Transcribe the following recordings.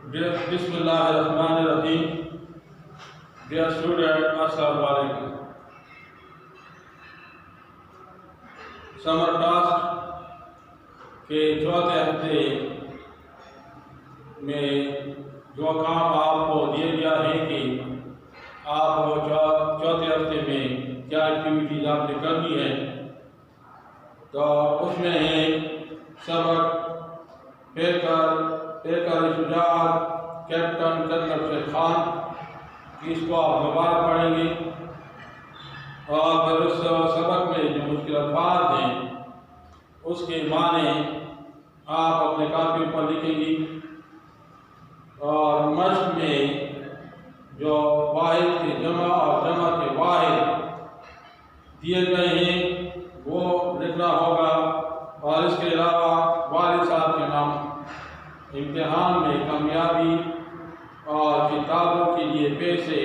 بسم اللہ الرحمن الرحیم. ڈیئر اسٹوڈنٹ، السلام علیکم. سمر ٹاسک کے چوتھے ہفتے میں جو کام آپ کو دیا گیا ہے کہ آپ کو چوتھے ہفتے میں کیا ایکٹیویٹیز آپ نے کرنی ہے، تو اس میں ہے سبق پیکر شجاعت کیپٹن کرنل شیر خان، اس کو آپ دوبارہ پڑھیں گے اور پھر اس سبق میں جو مشکل الفاظ ہیں اس کے معنی آپ اپنے کاپی پر لکھیں گی، اور مشق میں جو واحد کے جمع اور جمع کے واحد دیے گئے ہیں وہ لکھنا ہوگا، اور اس کے علاوہ والد صاحب کے نام امتحان میں کامیابی اور کتابوں کے لیے پیسے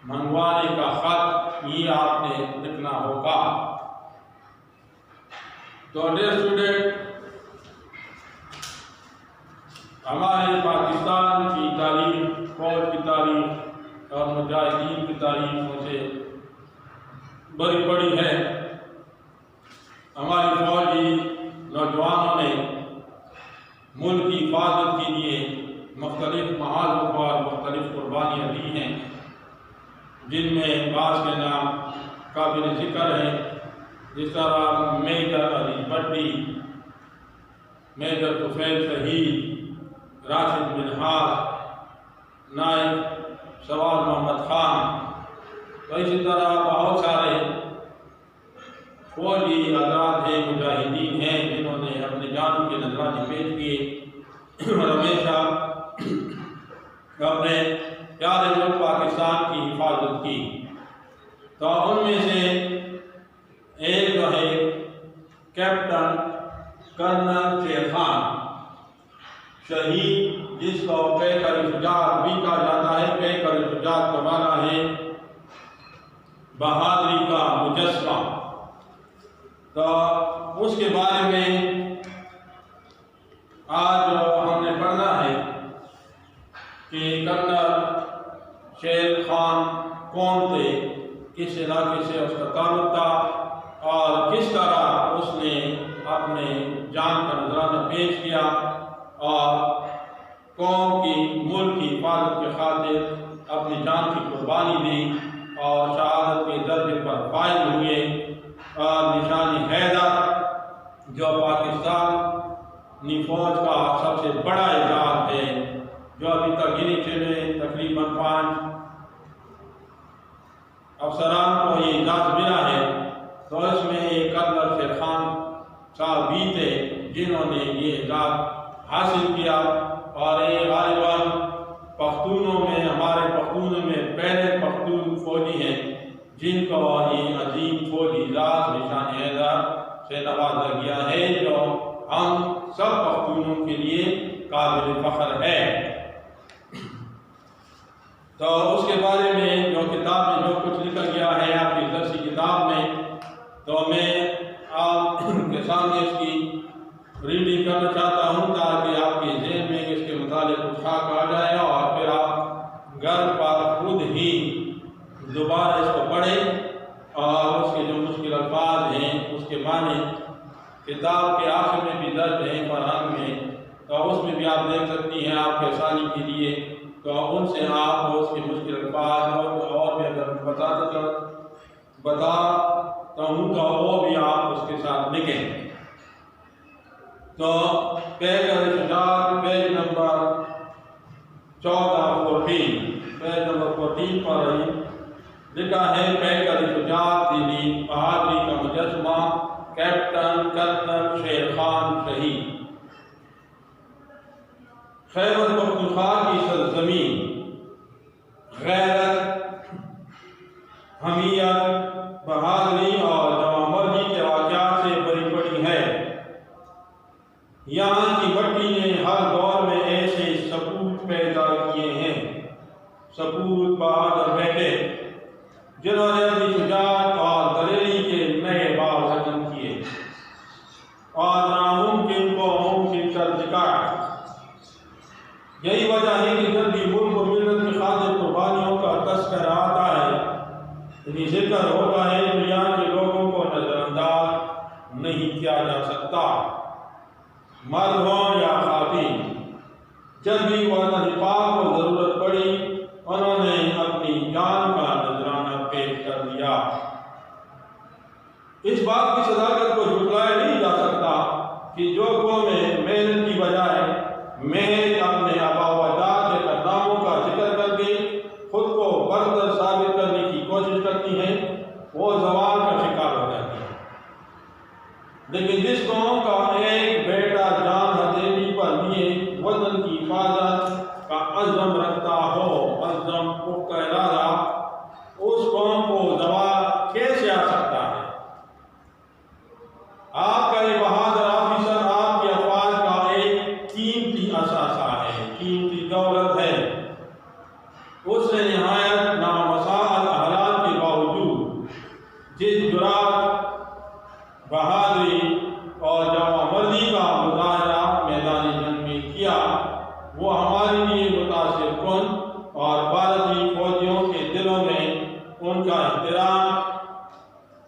منگوانے کا خط یہ آپ نے لکھنا ہوگا. تو ڈیئر اسٹوڈنٹ، ہمارے پاکستان کی تاریخ، فوج کی تاریخ اور مجاہدین کی تاریخوں سے بڑی بڑی ہے. ہماری فوجی نوجوانوں نے ملک کی حفاظت کے لیے مختلف محاذوں پر مختلف قربانیاں دی ہیں، جن میں بعض کے نام قابل ذکر ہیں، جس طرح میجر علی بٹی، میجر طفیل شہید، راشد منہاس، نائب سوار محمد خان. تو اسی طرح بہت سارے فوجی حضرات ہیں، مجاہدین ہیں، جنہوں نے اپنے جانوں کے نذرانے پیش کیے اور ہمیشہ اپنے پیارے ملک پاکستان کی حفاظت کی. تو ان میں سے ایک جو ہے کیپٹن کرنل شیر خان شہید، جس کو پیکر شجاعت بھی کہا جاتا ہے. پیکر شجاعت کا معنی ہے بہادری کا مجسمہ. تو اس کے بارے میں آج ہم نے پڑھنا ہے کہ کرنل شیر خان کون تھے، کس علاقے سے اس کا تعلق تھا، اور کس طرح اس نے اپنے جان کا نذرانہ پیش کیا اور قوم کی، ملک کی حفاظت کے خاطر اپنی جان کی قربانی دی اور شہادت کے درجے پر فائز ہوئے. اور نشانی حیدر جو پاکستانی فوج کا سب سے بڑا اعزاز ہے، جو ابھی تک گنے چنے تقریباً 5 افسران کو یہ اعزاز ملا ہے. تو اس میں ایک کرنل شیر خان صاحب بھی تھے جنہوں نے یہ اعزاز حاصل کیا، اور یہ غالباً پختونوں میں، ہمارے پختونوں میں پہلے پختون فوجی ہیں جن کو یہ عظیم فوجی اعزاز نشان حیدر سے نوازا گیا ہے، جو ہم سب پختونوں کے لیے قابل فخر ہے. تو اس کے بارے میں جو کتاب میں جو کچھ لکھا گیا ہے آپ کی درسی کتاب میں، تو میں آپ کے سامنے اس کی ریڈنگ کرنا چاہتا ہوں تاکہ آپ کے ذہن میں اس کے متعلق کچھ خاک آ جائے، اور پھر آپ گھر پر خود ہی دوبارہ اس کو پڑھیں اور اس کے جو مشکل الفاظ ہیں اس کے معنی کتاب کے آخر میں بھی درج ہیں فرہنگ میں، تو اس میں بھی آپ دیکھ سکتی ہیں آپ کے آسانی کے لیے. تو ان سے آپ اس کے مشکل الفاظ اور بھی اگر بتاتا ہوں تو وہ بھی آپ اس کے ساتھ لکھیں. تو پیکر شجاعت پیج نمبر 14 پیج نمبر 14 پر ہی لکھا ہے پیکر شجاعت یعنی بہادری کا مجسمہ کیپٹن کرنل شیر خان شہید. خیبر پختونخوا کی سرزمین غیرت، حمیت، بہادری اور جمع مردی کے واقعات سے بری پڑی ہے. یہاں کی مٹی نے ہر دور میں ایسے سپوت پیدا کیے ہیں، سپوت بہادر بیٹے جنہوں نے اپنی شجاعت اور دلیری کے نئے باب رقم کیے اور ناممکن کو ممکن کر دکھایا. یہی وجہ ہے کہ جب بھی ملک و ملت کی خاطر قربانیوں کا تذکرہ آتا ہے، یعنی ذکر ہوتا ہے، دنیا کے لوگوں کو نظر انداز نہیں کیا جا سکتا، مرد ہوں یا خواتین۔ جب بھی وطن پاک کو ضرورت پڑی، انہوں نے اپنی جان کا نذرانہ پیش کر دیا۔ اس بات کی صداقت کو جھٹلایا نہیں جا سکتا کہ جو قومیں محنت کی بجائے محض اپنے آبا و اجداد کے کارناموں کا ذکر کر کے خود کو برتر ثابت کرنے کی کوشش کرتی ہیں، وہ زوال کا شکار ہو جاتی ہیں۔ لیکن جس قوم کا ایک بیٹا جان ہتھیلی پر لیے وطن کی حفاظت کا عزم رکھتا ہو، عزم پختہ ارادہ، اس قوم کو زوال کیسے آ سکتا ہے؟ آپ کا یہ بہادر آفیسر آپ کی افواج کا ایک قیمتی اثاثہ ہے، قیمتی دولت ہے۔ اس نے نہایت نامساعد حالات کے باوجود جس جرات، بہادری اور جوانمردی کا مظاہرہ میدان جنگ میں کیا، وہ ہمارے لیے متاثر کن اور بھارتی فوجیوں کے دلوں میں ان کا احترام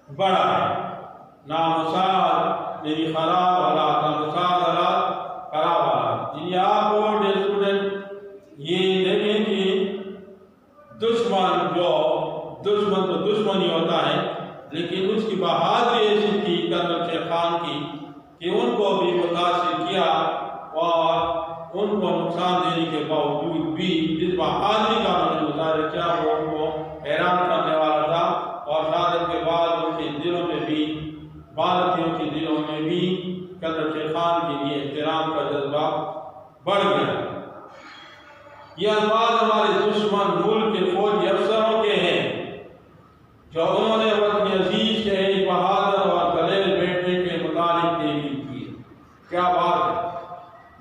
بڑا ہے۔ نامساعد یعنی خراب حالات، نامساعد حالات، خراب حالات، یعنی آپ کو اسٹوڈنٹ یہ دیکھیں کہ دشمن تو دشمن ہی ہوتا ہے، لیکن اس کی بہادری ایسی تھی کرنل شیر خان کی کہ ان کو بھی متاثر کیا، اور ان کو نقصان دینے کے باوجود بھی جس بہادری کا انہوں نے مظاہرہ کیا وہ ان کو حیران کرنے والا تھا، اور شہادت کے بعد ان کے دلوں میں بھی، بھارتیوں کے دلوں میں بھی کرنل شیر خان کے لیے احترام کا جذبہ بڑھ گیا۔ یہ الفاظ ہمارے دشمن ملک کے فوجی افسروں کے ہیں، جو انہوں نے وطن عزیز کے ایک بہادر اور دلیر بیٹے کے متعلق تحریر کی۔ کیا بات ہے!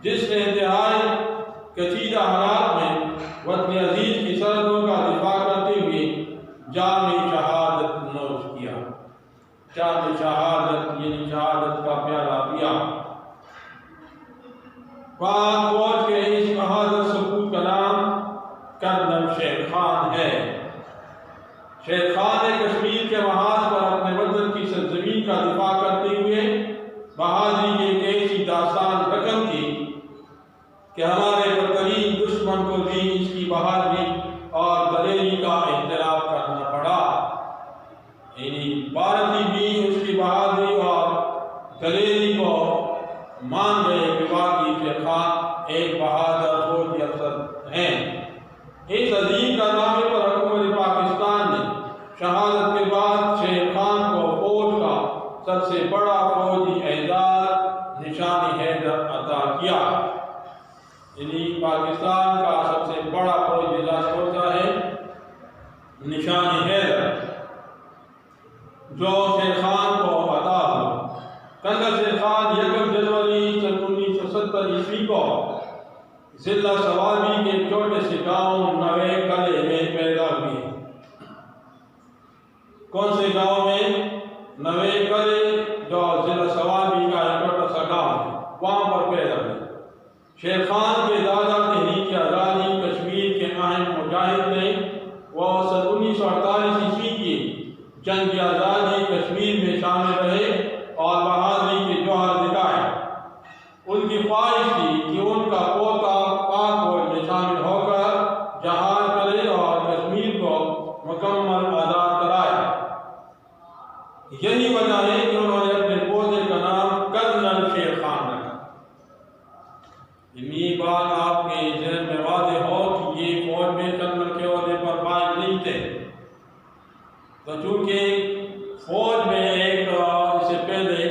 جس نے انتہائی کشیدہ حالات میں وطن عزیز کی سرحدوں کا دفاع کرتے ہوئے جام شہادت نوش کیا، جام شہادت یعنی شہادت کا پیالہ پیا۔ پاک فوج کے اس بہادر سپوت کا نام کرنل شیر خان ہے۔ شیر خان نے کشمیر کے محاذ پر اپنے وطن کی سرزمین کا دفاع کرتے ہوئے بہادری کی ایک ایسی داستان رقم کی کہ ہمارے بدترین دشمن کو بھی اس کی بہادری اور دلیری کا اعتراف کرنا پڑا، یعنی بھارتی بھی اس کی بہادری اور دلیری کو مان گئے کہ واقعی شیر خان ایک بہادر فوجی افسر ہیں۔ اس عظیم کارنامے پر حکومت پاکستان نے شہادت کے بعد شیر خان کو فوج کا سب سے بڑا فوجی اعزاز نشان حیدر عطا کیا، یعنی پاکستان کا سب سے بڑا فوجی اعزاز ہوتا ہے نشان حیدر، جو شیر خان کو عطا ہوا۔ کرنل شیر خان 1 جنوری 1970 کو ضلع سوابی کے ایک چھوٹے سے گاؤں نوے کلے میں پیدا ہوئے۔ کون سے گاؤں میں؟ نوے کلے، جو ضلع سوابی کا ایک چھوٹا سا گاؤں ہے، وہاں پر پیدا ہوئے۔ شیر خان کے دادا تحریک آزادی کشمیر کے اہم مجاہد نے، وہ 1948 کی جنگ آزادی کشمیر میں شامل رہے اور بہادری کے جوہر دکھائے۔ ان کی خواہش تھی کہ ان کا پوتا پاک فوج میں شامل ہو کر جہاد کرے اور کشمیر کو مکمل آزاد کرائے۔ یہی وجہ ہے کہ انہوں نے اپنے پوتے کا نام کرنل شیر خان رکھا۔ یہ بات آپ کے ذہن میں واضح ہو کہ یہ فوج میں کرنل کے عہدے پر فائز نہیں تھے، تو چونکہ فوج میں اس سے پہلے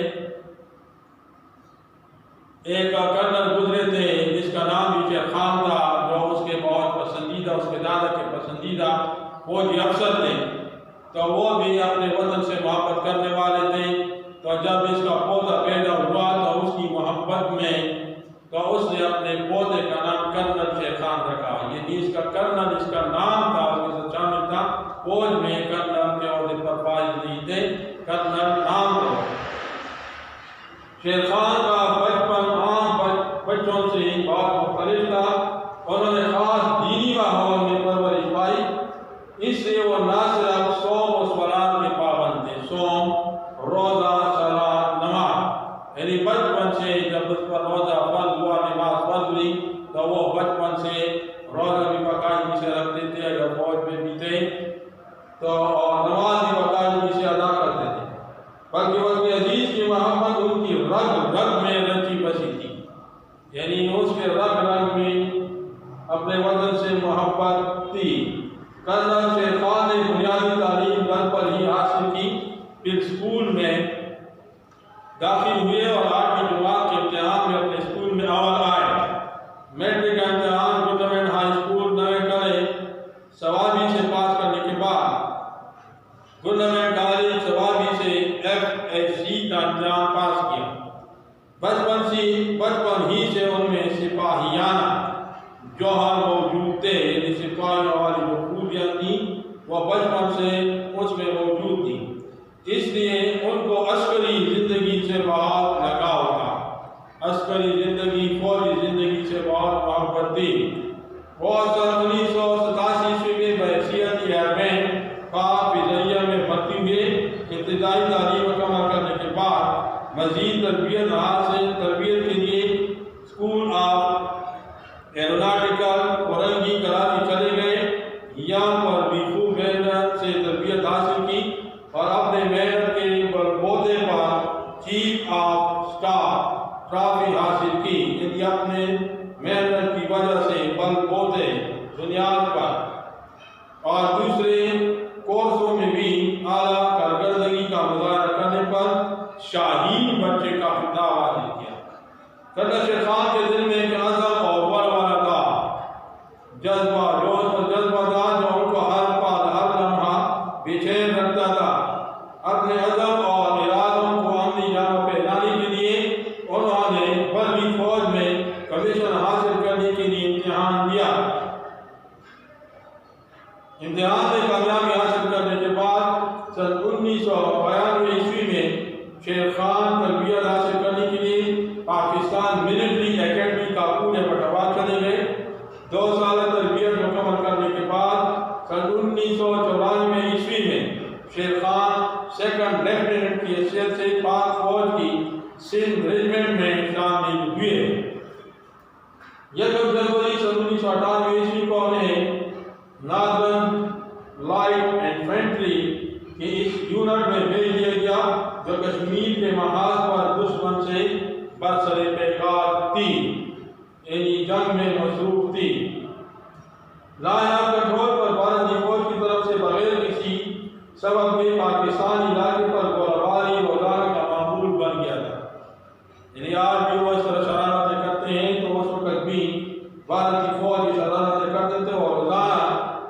ایک کرنل گزرے تھے جس کا نام بھی شیر خان تھا، جو اس کے بہت پسندیدہ، اس کے دادا کے پسندیدہ فوجی افسر تھے، تو وہ بھی اپنے وطن سے محبت کرنے والے تھے۔ تو جب اس کا پوتا پیدا ہوا تو اس کی محبت میں تو اس نے اپنے پوتے کا نام کرنل شیر خان رکھا، یعنی اس کا کرنل اس کا نام تھا، اس کے ساتھ شامل تھا۔ فوج میں کرنل کے عہدے پر فائز نہیں تھے، کرنل نام تھا۔ شیر خان کا بچپن عام بچوں سے بہت مختلف تھا۔ تو وہ بچپن سے روزہ بھی باقاعدگی سے رکھتے تھے، اگر فوج میں بھی تھے تو اور نماز بھی باقاعدگی سے ادا کرتے تھے، بلکہ وقت عزیز کی محبت ان کی رگ رگ میں رچی بسی تھی، یعنی اس کے رگ رگ میں اپنے وطن سے محبت تھی۔ کرنل شیر خان نے بنیادی تعلیم گھر پر ہی حاصل کی، پھر اسکول میں داخل ہوئے اور 8ویں جماعت کے امتحان میں اپنے اسکول میں اول آئے۔ میٹرک کا امتحان گورنمنٹ ہائی اسکول نوے کلے سوابی سے پاس کرنے کے بعد گورنمنٹ کالج سوابی سے FHC کا امتحان پاس کیا۔ بچپن ہی سے ان میں سپاہیانہ جوہر موجود تھے، یعنی سپاہیوں والی جو خوبیاں تھیں وہ بچپن سے اس میں موجود تھیں، اس لیے ان کو عسکری زندگی سے بہت لگاؤ تھا، عسکری زندگی، فوجی زندگی سے بہت محبت تھی۔ وہ سن 1987 میں بحیثیت ایئرمین پاک فضائیہ میں بھرتی ہوئے۔ ابتدائی تعلیم مکمل کرنے کے بعد مزید تربیت کے لیے school of aeronautical Korangi Karachi چلے گئے، یہاں پر بھی خوب محنت سے تربیت حاصل کی اور اپنے محنت کے بلبوتے پر چیف آف اسٹاف ٹرافی حاصل کی، یعنی اپنے محنت کی وجہ سے بلبوتے بنیاد پر، اور دوسرے کورسوں میں بھی اعلیٰ کارکردگی کا مظاہرہ کرنے پر شاہین بچے کا خطاب حاصل کیا۔ کرنل شیر خان کے دل میں ایک عزم اور ولولہ تھا، جذبہ جوش اور جذبہ تھا جو ان کو ہر پل ہر لمحہ بے چین رکھتا تھا۔ اپنے عزم اور ارادوں کو عملی جامہ پہنانے کے لیے انہوں نے 12ویں فوج میں کمیشن حاصل کرنے کے لیے امتحان دیا۔ امتحان میں کامیابی حاصل کرنے کے بعد سن 1992 عیسوی میں شیر خان تربیت حاصل کرنے کے لیے پاکستان ملٹری اکیڈمی کاکو میں بٹوا چلے گئے۔ 2 سال تربیت مکمل کرنے کے بعد سن 1994 عیسوی میں شیر خان 2nd لیفٹیننٹ کی حیثیت سے پاک فوج کی سندھ ریجمنٹ میں شامل ہوئے۔ 1 جنوری سن 1998 عیسوی کو انہیں ناردرن لائٹ انفینٹری کے اس یونٹ میں بھیج دیا گیا جو کشمیر کے محاذ پر دشمن سے برسر پیکار تھی، یعنی جنگ میں مصروف تھی۔ لائن آف کنٹرول پر بھارتی فوج کی طرف سے بغیر کسی سبب کے پاکستانی علاقے پر گولہباری روزانہ کا معمول بن گیا تھا، یعنی آج بھی وہ اس طرح شرارتیں کرتے ہیں تو اس وقت بھی بھارتی فوج کی شرارتیں کرتے تھے اور روزانہ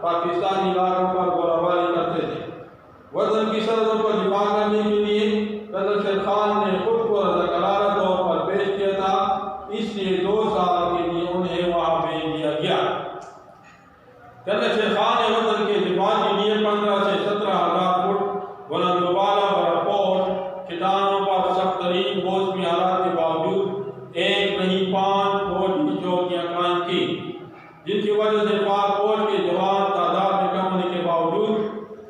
پاکستانی علاقوں پر گولہباری کرتے تھے۔ وطن کی سرحدوں کو دفاع کرنے کے لیے کرنل شیر خان نے خود کو رضاکارانہ طور پر پیش کیا تھا، اس لیے 2 سال کے لیے انہیں وہاں بھیج دیا گیا۔ کرنل شیر خان نے وطن کے دفاع کے لیے 15 سے 17,000 فٹ بلند بالا برپور چٹانوں پر سخت ترین موسمی حالات کے باوجود 1 نہیں 5 فوج کی چوکیاں قائم کی، جن کی وجہ سے پاک فوج کے جوان تعداد میں کم ہونے کے باوجود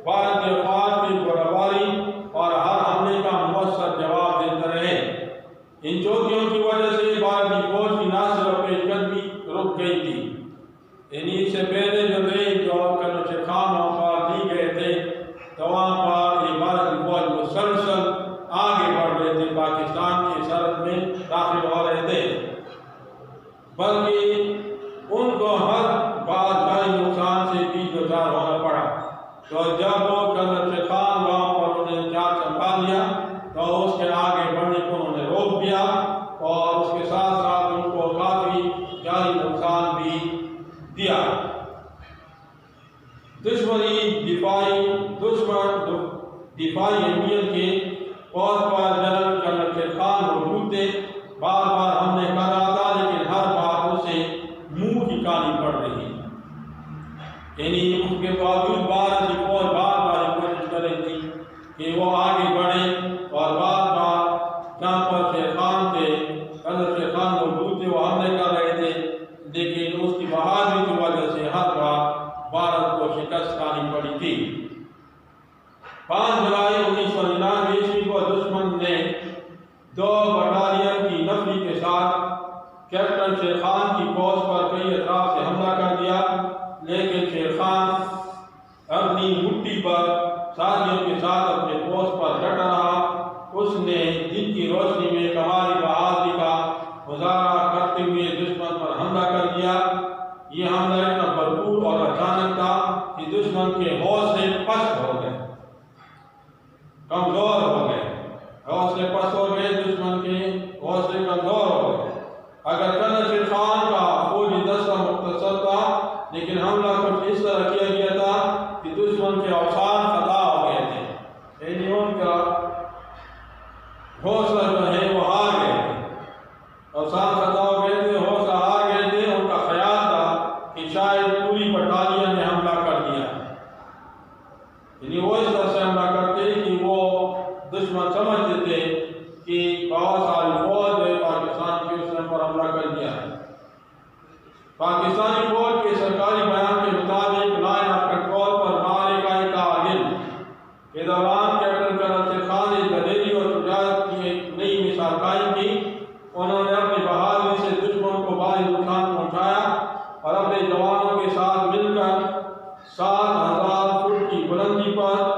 بھارت کے افواج کی گولہباری اور ہر حملے کا مؤثر جواب دیتے رہے۔ ان چوکیوں کی وجہ سے بھارتی فوج کی نہ صرف پیش قدمی رک گئی تھی، یعنی اس سے پہلے جو کرنل شیر خان پر دی گئے تھے تو وہاں پر یہ بھارتی فوج مسلسل آگے بڑھ رہے تھے، پاکستان کی سرحد میں داخل ہو رہے تھے، بلکہ ان کو ہر بار بھاری نقصان سے بھی دوچار ہونا پڑا۔ تو جب وہ کرنل شیر خان وہاں پر انہوں نے چارج سنبھال لیا تو اس کے آگے بڑھنے کو انہوں نے روک دیا اور اس کے ساتھ ساتھ ان کو کافی جانی نقصان بھی دیا۔ دفاعی اہمیت کے پوسٹ پر جنرل کرنل شیر خان موجود تھے، بار بار حملے کر رہا تھا لیکن ہر بار اسے منہ کی کانی پڑ رہی، یعنی اس کے باوجود بھارتی فوج بار بار کوشش کر رہی تھی کہ وہ آگے بڑھے اور بار بار جہاں پر شیر خان تھے، کرنل شیر خان موجود تھے، وہ حملے کر رہے تھے، لیکن اس کی بہادری کی وجہ سے ہر بار بھارت کو شکست کھانی پڑی تھی۔ 5 جولائی 1999 عیسوی کو دشمن نے 2 بٹالین کی نفری کے ساتھ کیپٹن شیر شیر خان کی فوج پر کئی اطراف سے حملہ کر دیا، لیکن شیر خان اپنی مٹی پر ساتھیوں کے ساتھ اپنے پوسٹ پر ڈٹا رہا۔ اس نے دن کی روشنی میں کمالی بہادری کا مظاہرہ کرتے ہوئے دشمن پر حملہ کر دیا۔ یہ حملہ اتنا بھرپور اور اچانک تھا کہ دشمن کے حوصلے پست ہو گئے، کمزور ہو گئے، حوصلے پست ہو گئے، دشمن کے حوصلے کمزور ہو گئے۔ اگر کرنل شیر خان کا فوجی دستہ مختصر تھا، لیکن حملہ کچھ اس طرح کیا گیا تھا کہ دشمن کے اوزار خطا ہو گئے تھے، یعنی ان کا حوصلہ جو ہے وہ ہار گئے تھے، اوزار خطا ہو گئے تھے، حوصلہ ہار گئے تھے۔ ان کا خیال تھا کہ شاید پوری بٹالین نے حملہ کر دیا، یعنی وہ اس طرح سے حملہ کرتے کہ وہ دشمن سمجھتے تھے کہ بہت ساری فوج ہے پاکستان کی، اس نے پر حملہ کر دیا ہے۔ پاکستانی فوج کے سرکاری بیان کے مطابق لائن آف کنٹرول پر مارے گئے کارگل کے دوران کیپٹن کرنل شیر خان نے دلیری اور شجاعت کی ایک نئی مثال قائم کی۔ انہوں نے اپنی بہادری سے دشمن کو بھاری نقصان پہنچایا اور اپنے جوانوں کے ساتھ مل کر 7,000 فٹ کی بلندی پر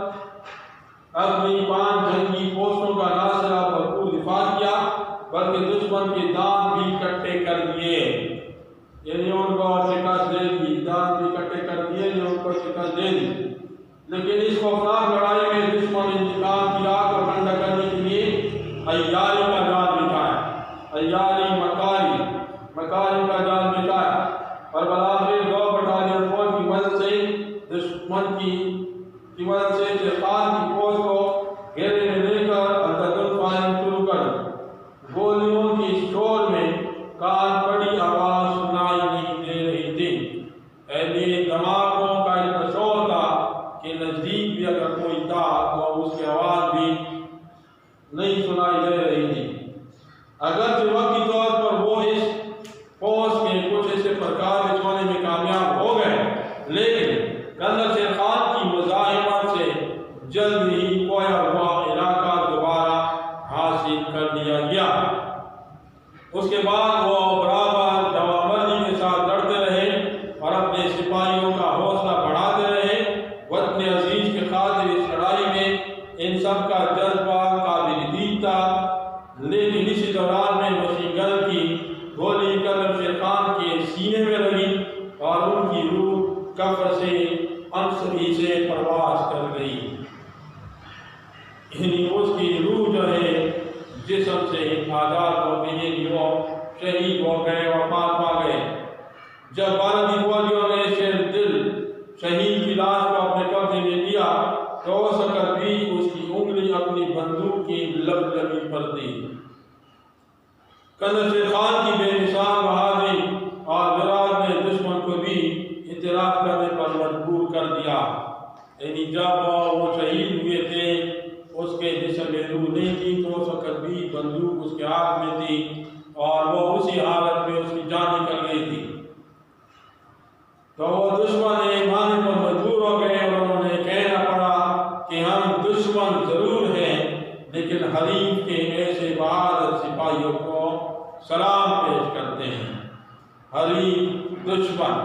اپنی 5 جنگی پوسٹوں کا نہ صرف بھرپور دفاع کیا بلکہ دشمن کے دان بھی کٹے کر دیے، یعنی ان کو شکست دے دی، دان بھی کٹے کر دیے، یعنی ان کو شکست دے دی۔ لیکن اس خوفناک لڑائی میں دشمن انتقام کی آگ کو ٹھنڈا کرنے کے لیے عیاری کا جال بچھایا، عیاری مکاری کا جال بچھایا، اور بالآخر 2 بٹالین فوج کی مدد سے دشمن کی مدد سے شیر خان کی فوج کو گھیرے میں لے کر اندھدھند فائرنگ شروع کر۔ گولیوں کی شور میں کان پڑی آواز سنائی نہیں دے رہی تھی، ایسے دھماکوں کا اتنا شور تھا کہ نزدیک بھی اگر کوئی تھا تو اس کی آواز بھی نہیں سنائی دے رہی تھی۔ اگرچہ وقتی طور پر وہ اس فوج کے کچھ حصے پر قابض ہونے میں کامیاب ہو گئے، لیکن کرنل شیر خان کی مزاحمت سے جلد ہی کھویا ہوا علاقہ دوبارہ حاصل کر لیا گیا۔ اس کے بعد وہ برابر جوابندی کے ساتھ لڑتے رہے اور اپنے سپاہیوں کا حوصلہ بڑھاتے رہے۔ وطن عزیز کے خاطر اس لڑائی میں ان سب کا جذبہ قابل دید تھا، لیکن اسی دوران میں مشین گن کی گولی کرنل شیر خان کے سینے میں لگی اور ان کی روح کفر سے انصری سے پرواز کر گئی، یعنی اس کی روح جو ہے جسم سے آزاد ہو گئی، وہ شہید ہو گئے، وفات پا گئے۔ جب بھارتی فوجیوں نے شیر دل شہید کی لاش کو اپنے قبضے میں لیا تو ہو سکر بھی اس کی انگلی اپنی بندوق کی لبی پر دی۔ کرنل شیر خان کی بے مثال بہادری اور جرأت نے دشمن کو بھی اعتراف کرنے پر مجبور کر دیا، یعنی جب وہ شہید ہوئے تھے اس کے جسم میں روح نہیں تھی تو اس وقت بھی بندوق اس کے ہاتھ میں تھی اور وہ اسی حالت میں اس کی جان نکل گئی تھی۔ تو وہ دشمن ماننے پر مجبور ہو گئے اور انہوں نے کہنا پڑا کہ ہم دشمن ضرور ہیں لیکن حریف کے ایسے بہادر سپاہیوں کو سلام پیش کرتے ہیں، حریف دشمن۔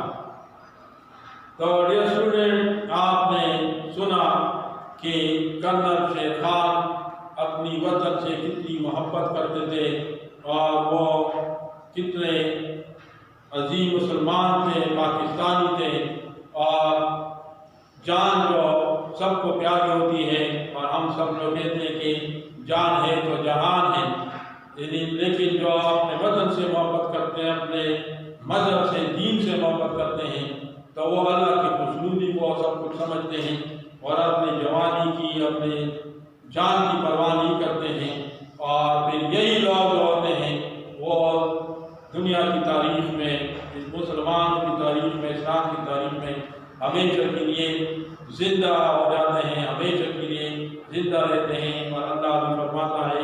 تو ڈیئر اسٹوڈنٹ، آپ نے سنا کہ کرنل شیر خان اپنی وطن سے کتنی محبت کرتے تھے اور وہ کتنے عظیم مسلمان تھے، پاکستانی تھے، اور جان جو سب کو پیاری ہوتی ہے اور ہم سب لوگ کہتے ہیں کہ جان ہے تو جہان ہے، لیکن جو اپنے وطن سے محبت کرتے ہیں، اپنے مذہب سے، دین سے محبت کرتے ہیں، تو وہ اللہ کی خوشنودی کو سب کچھ سمجھتے ہیں اور اپنے جوانی کی، اپنے جان کی پرواہ نہیں کرتے ہیں، اور پھر یہی لوگ جو ہوتے ہیں وہ دنیا کی تاریخ میں، مسلمان کی تاریخ میں، اسلام کی تاریخ میں ہمیشہ کے لیے زندہ ہو جاتے ہیں، ہمیشہ کے لیے زندہ رہتے ہیں۔ اور اللہ بھی فرماتا ہے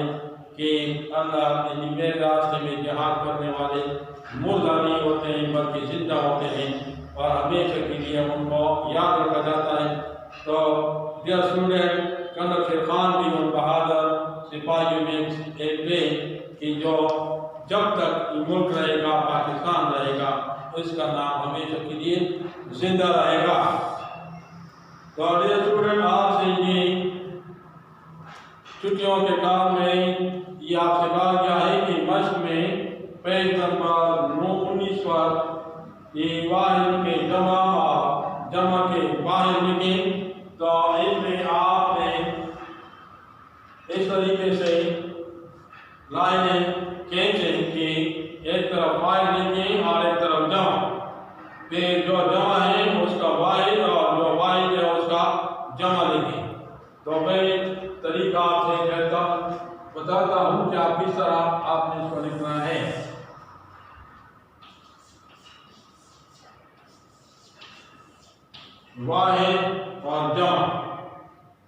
کہ اللہ اپنے میرے راستے میں جہاد کرنے والے مردہ نہیں ہوتے ہیں بلکہ زندہ ہوتے ہیں، اور ہمیشہ کے لیے ان کو یاد رکھا جاتا ہے۔ تو dear student, colonel Sher Khan بھی ان بہادر سپاہیوں میں ایک تھے کہ جو جب تک یہ ملک رہے گا، پاکستان رہے گا، اس کا نام ہمیشہ کے لیے زندہ رہے گا۔ تو ڈیئر اسٹوڈنٹ، آپ سے یہ چھٹیوں کے کام میں یہ آپ سے کہا گیا ہے کہ مشق میں پیج نمبر 19 پر یہ واحد کے جمع اور جمع کے واحد لکھیں۔ تو اس میں آپ نے اس طریقے سے لائنیں کھینچیں کہ ایک طرف واحد لکھیں اور ایک طرف جمع، پھر جو جمع ہے اس کا واحد اور جو واحد ہے اس کا جمع لکھیں۔ تو میں طریقہ آپ سے بتاتا ہوں کہ آپ کس طرح آپ نے اس کو لکھنا ہے۔ واحد اور جمع،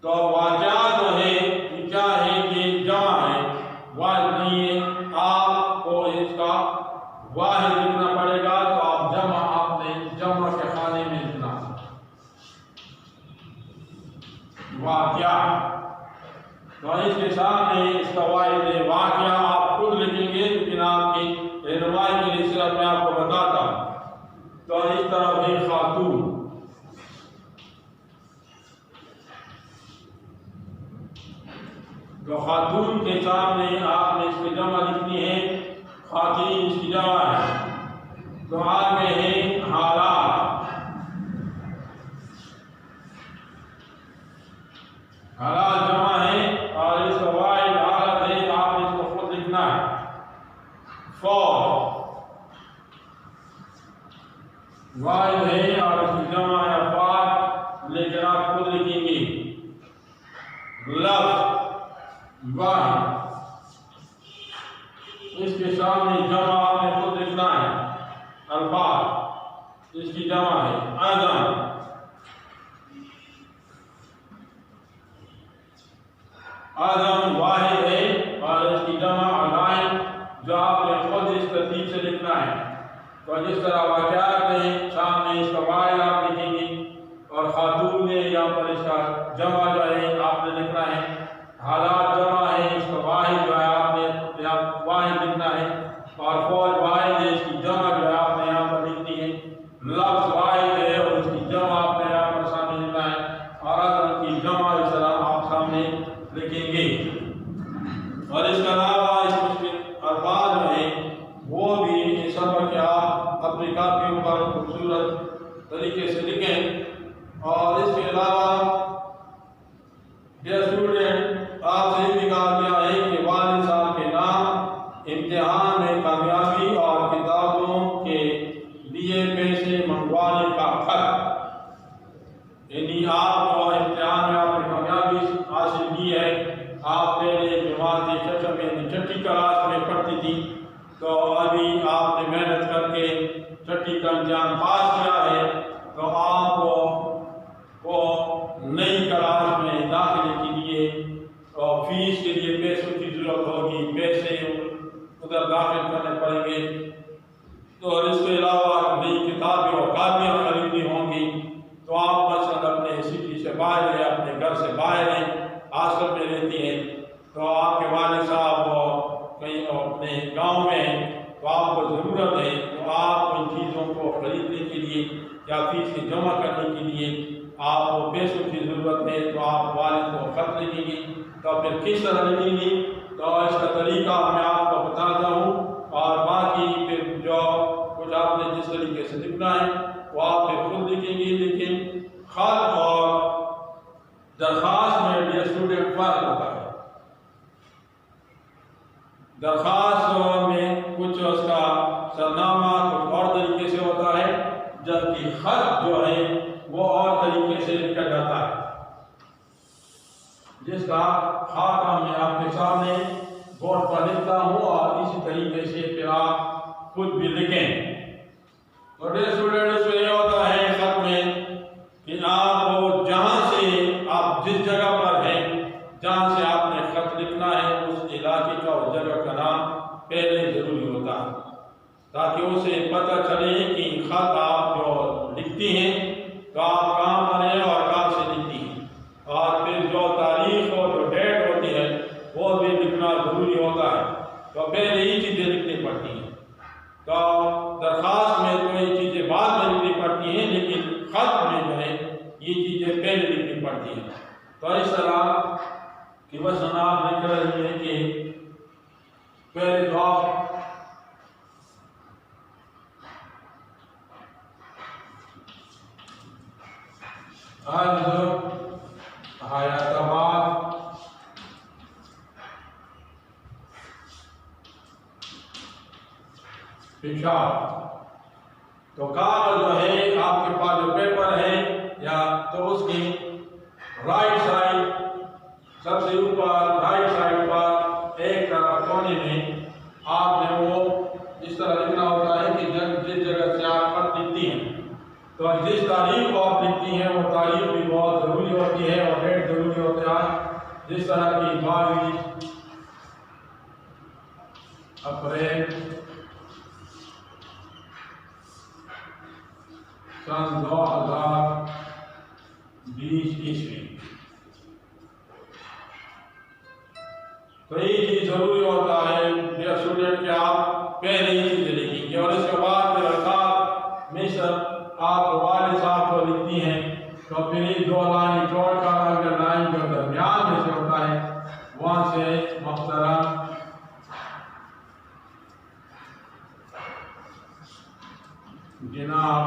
تو واجہ جو ہے یہ کیا ہے؟ یہ جمع ہے، واحد نہیں ہے۔ آپ کو اس کا واحد لکھنا پڑے گا، تو آپ جمع آپ نے جمع کے خانے میں لکھنا۔ واقعہ، تو اس کے سامنے اس کا واحد ہے واقعہ، آپ خود لکھیں گے لیکن آپ کی رہنمائی کے لیے صرف میں آپ کو بتاتا ہوں۔ تو اس طرف ہے خاتون، تو خاتون کے سامنے آپ نے اس کی جمع لکھنی ہے، خواتین اس کی جمع ہے۔ تو آگے ہے حالات، حالات جمع ہے اور اس کا واحد حالت ہے، آپ نے اس کو خود لکھنا ہے۔ فوج، واحد ہے اور اس کی جمع ہے افعال، لیکن آپ خود لکھیں گے۔ لفظ، واحد، اس کے سامنے جمع آپ نے خود لکھنا ہے۔ الفاظ، اس کی جمع ہے۔ عزم، عزم واحد ہے اور اس کی جمع علائم، جو آپ نے خود اس ترتیب سے لکھنا ہے۔ تو جس طرح واقعات ہیں سامنے اس کا واحد آپ لکھیں گے، اور خاتون نے یہاں پر اس کا جمع جو ہے آپ نے لکھنا ہے۔ حالات جمع ہے، اس کا واحد جو ہے آپ نے یہاں واحد لکھنا ہے، اور فوج واحد ہے، اس کی جمع جو ہے آپ نے یہاں پر لکھنی ہے۔ لفظ واحد ہے اور اس کی جمع آپ نے یہاں پر سامنے لکھنا ہے، اور عدد کی جمع اس طرح آپ سامنے لکھیں گے۔ اور اس کے علاوہ اس مشکل الفاظ جو ہیں وہ بھی اس سبق کے آپ اپنی کاپیوں پر خوبصورت طریقے سے لکھیں۔ اور اس کے علاوہ ڈیئر اسٹوڈنٹ، آپ سے بھی کہا گیا ہے کہ والد صاحب کے نام امتحان میں کامیابی اور کتابوں کے لیے پیسے منگوانے کا خط، یعنی آپ کو امتحان میں آپ نے کامیابی حاصل کی ہے، آپ پہلے جماعت ششم میں چھٹی کلاس میں پڑھتی تھی، تو ابھی آپ نے محنت کر کے چھٹی کا امتحان پاس کیا ہے، تو آپ کو نئی کلاس میں داخلے کے لیے اور فیس کے لیے پیسوں کی ضرورت ہوگی، پیسے ادھر داخل کرنے پڑیں گے۔ تو اور اس کے علاوہ نئی کتابیں اور کاپیاں خریدنی ہوں گی، تو آپ مثلاً اپنے سٹی سے باہر ہیں، اپنے گھر سے باہر ہیں، ہاسٹل میں رہتی ہیں، تو آپ کے والد صاحب کہیں اپنے گاؤں میں ہیں، تو آپ کو ضرورت ہے، تو آپ ان چیزوں کو خریدنے کے لیے یا فیس کی جمع کرنے کے لیے آپ کو پیسوں کی ضرورت ہے، تو آپ والد کو خط لکھیں گے۔ تو پھر کس طرح لکھیں گے، تو اس کا طریقہ میں آپ کو بتاتا ہوں، اور باقی پھر جو کچھ آپ نے جس طریقے سے لکھنا ہے وہ آپ پھر خود لکھیں گے۔ لیکن خط اور درخواست میں ڈیئر اسٹوڈنٹ فرق ہوتا ہے۔ درخواست میں کچھ اس کا سرنامہ کچھ اور طریقے سے ہوتا ہے، جبکہ خط جو ہے وہ اور طریقے سے لکھا جاتا ہے، جس کا خاکہ میں آپ کے سامنے بورڈ پر لکھتا ہوں، اور اسی طریقے سے پھر آپ خود بھی لکھیں۔ اور ڈیئر اسٹوڈنٹ، اس میں یہ ہوتا ہے خط میں کہ آپ جہاں سے آپ جس جگہ پر ہیں، جہاں سے آپ نے خط لکھنا ہے، اس علاقے کا اور جگہ کا نام پہلے ضروری ہوتا ہے، تاکہ اسے پتہ چلے کہ خط آپ جو لکھتی ہیں تو آپ کہاں پر ہیں اور کہاں سے لکھتی ہیں، اور پھر جو تاریخ اور جو ڈیٹ ہوتی ہے وہ بھی لکھنا ضروری ہوتا ہے۔ تو پہلے ہی چیزیں لکھنی پڑتی ہیں۔ تو اس طرح کہ بس آپ لکھ رہی ہے کہ پہلے تو آپ حیات آباد پشاور. تو کاغذ جو ہے آپ کے پاس جو پیپر ہے یا تو اس کی رائٹ سائڈ سب سے اوپر رائٹ سائڈ پر ایک طرف کونے میں آپ نے وہ اس طرح لکھنا ہوتا ہے کہ جس جگہ سے آپ خط لکھتی ہیں تو جس تاریخ کو آپ لکھتی ہیں وہ تاریخ بھی بہت ضروری ہوتی ہے اور ڈیٹ ضروری ہوتا ہے. جس طرح کی 22 اپریل سن 2020 عیسوی. تو یہ چیز ضروری ہوتا ہے ڈیئر اسٹوڈنٹ کہ آپ پہلے ہی چیزیں لکھیں گے اور اس کے بعد پھر القاب مصر آپ والد صاحب کو لکھتی ہیں تو پھر یہ 2 لائن چھوڑ کر اگر لائن جو درمیان میں سے ہوتا ہے وہاں سے محترم جناب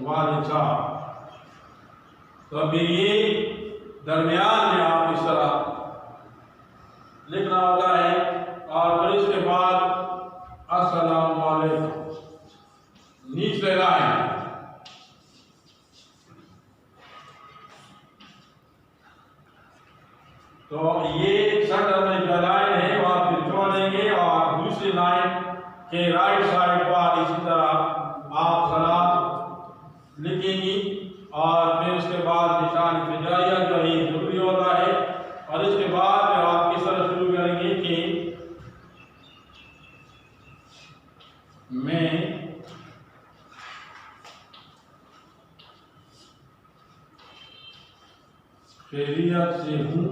والد صاحب. تو ابھی یہ درمیان میں آپ اس طرح لکھنا ہوتا ہے اور پھر اس کے بعد السلام علیکم نیچے لائن. تو یہ سینٹر میں جو لائن ہے وہ آپ پھر چھوڑیں گے اور دوسری لائن کے رائٹ سائڈ پر اسی طرح آپ سلام لکھیں گی اور پھر اس کے بعد نشان فجائیہ جو ہے ضروری ہوتا ہے اور اس کے بعد پھر آپ کس طرح شروع کریں گے کہ میں خیریت سے ہوں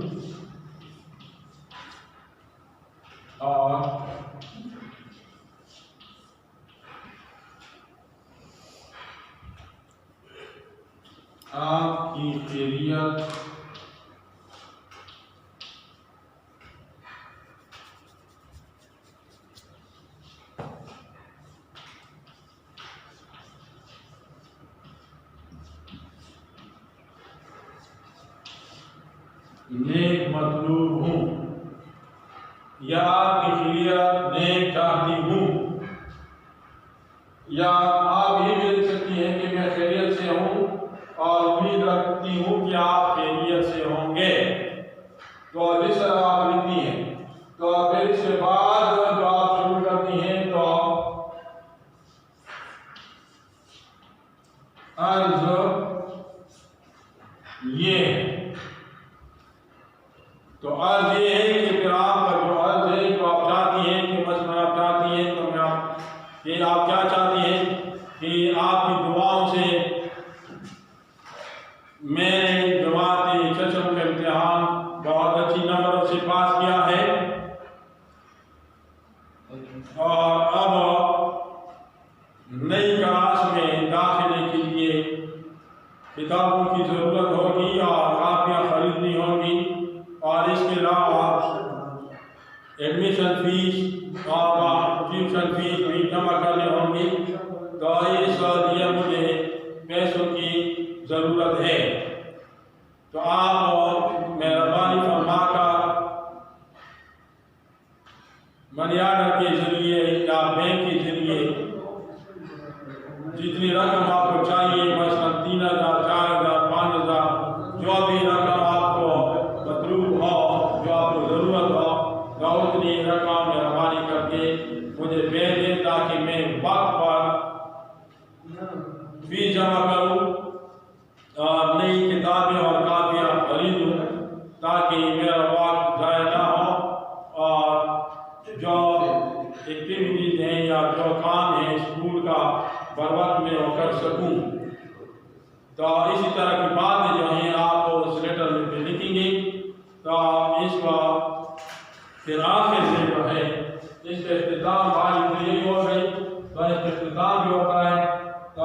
اور آپ کی خیریت نیک مطلوب ہوں یا آپ کی خیریت نیک چاہتی ہوں یا آپ یہ بھی لکھ سکتی ہیں کہ میں خیریت سے ہوں اور امید رکھتی ہوں کہ آپ خیریت سے ہوں گے. تو جس طرح آپ لکھتی ہیں تو پھر اس کے بعد جو آپ شروع کرتی ہیں تو عرض یہ تو عرض یہ ہے کہ پھر آپ کا جو عرض ہے جو آپ چاہتی ہیں کہ مثلا آپ چاہتی ہیں تو میں آپ کیا چاہتی ہیں کہ آپ کی دعاؤں سے میں نے جماعت چشم کا امتحان بہت اچھی نمبروں سے پاس کیا ہے اور اب نئی کلاس میں داخلے کے لیے کتابوں کی ضرورت ہوگی اور کاپیاں خریدنی ہوگی اور اس کے علاوہ ایڈمیشن فیس اور ٹیوشن فیس بھی جمع کرنے ہوں گی. تو اس لیے مجھے پیسوں کی ضرورت ہے. تو آپ مہربانی فرما کر منی آرڈر کے ذریعے یا بینک کے ذریعے جتنی رقم آپ کو چاہیے مثلا 3,000 4,000 5,000 جو بھی رقم آپ کو مطلوب ہو جو آپ کو ضرورت ہو تو اتنی رقم مہربانی کر کے مجھے بھیج دیں تاکہ میں وقت پر فیس جمع کروں اور نئی کتابیں اور کاپیاں خریدوں تاکہ میرا وقت ضائع نہ ہو اور جو ایکٹیویٹیز ہیں یا جو کام ہے اسکول کا بر وقت میں وہ کر سکوں. تو اسی طرح کی باتیں جو ہیں آپ اس لیٹر میں بھی لکھیں گے. تو اس کا پھر آخر سے جو ہے اس کا اختتام باری یہی ہو گئی. تو اس کا اختتام بھی ہوتا ہے تو